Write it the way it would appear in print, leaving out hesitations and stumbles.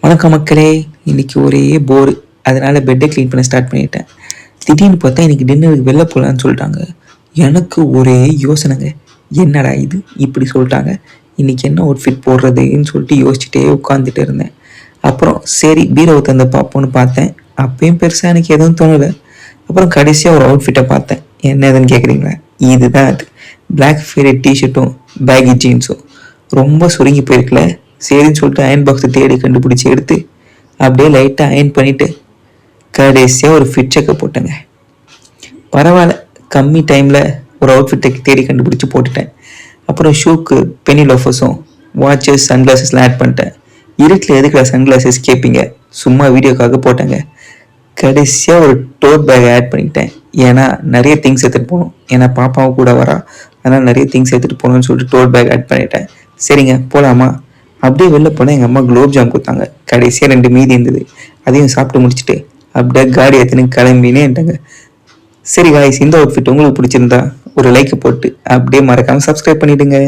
வணக்கம் மக்களே. இன்னைக்கு ஒரே போர். அதனால பெட்டை க்ளீன் பண்ண ஸ்டார்ட் பண்ணிட்டேன். திடீர்னு பார்த்தா இன்னைக்கு டின்னருக்கு வெளில போகலான்னு சொல்லிட்டாங்க. எனக்கு ஒரே யோசனைங்க. என்னடா இது இப்படி சொல்லிட்டாங்க, இன்னைக்கு என்ன அவுட்ஃபிட் போடுறதுன்னு சொல்லிட்டு யோசிச்சுட்டே உட்காந்துட்டு இருந்தேன். அப்புறம் சரி பீரோவை தந்து பார்ப்போன்னு பார்த்தேன். அப்பயும் பெருசாக எனக்கு எதுவும் தோணலை. அப்புறம் கடைசியாக ஒரு அவுட்ஃபிட்டை பார்த்தேன். என்ன எதுன்னு கேட்குறீங்களா? இதுதான் அது. பிளாக் ஃபேடட் டிஷர்ட்டும் பேகி ஜீன்ஸும் ரொம்ப சுருங்கி போயிருக்கல. சரின்னு சொல்லிட்டு அயன் பாக்ஸை தேடி கண்டுபிடிச்சி எடுத்து அப்படியே லைட்டாக அயன் பண்ணிவிட்டு கடைசியாக ஒரு ஃபிட் செக்கை போட்டேங்க. பரவாயில்ல, கம்மி டைமில் ஒரு அவுட்ஃபிட்டை தேடி கண்டுபிடிச்சி போட்டுட்டேன். அப்புறம் ஷூக்கு பெனி லோஃபர்ஸும் வாட்சஸ் சன்கிளாஸஸ்லாம் ஆட் பண்ணிட்டேன். இருட்டில் எதுக்குடா சன்கிளாஸஸ் கேட்பீங்க, சும்மா வீடியோக்காக போட்டேங்க. கடைசியாக ஒரு டோட் பேக்கை ஆட் பண்ணிக்கிட்டேன். ஏன்னா நிறைய திங்ஸ் எடுத்துகிட்டு போகணும். ஏன்னா பாப்பாவும் கூட வரா, அதனால் நிறைய திங்ஸ் எடுத்துகிட்டு போகணும்னு சொல்லிட்டு டோட் பேக் ஆட் பண்ணிட்டேன். சரிங்க போகலாமா? அப்படியே வெளில போனால் எங்கள் அம்மா குலோப் ஜாம் கொடுத்தாங்க. கடைசியாக 2 மீதி இருந்தது, அதையும் சாப்பிட்டு முடிச்சுட்டு அப்படியே காடி எடுத்துன்னு கிளம்பினேன்ட்டாங்க. சரி காய்ஸ், இந்த அவுட்ஃபிட் உங்களுக்கு பிடிச்சிருந்தா ஒரு லைக் போட்டு அப்படியே மறக்காமல் சப்ஸ்கிரைப் பண்ணிவிடுங்க.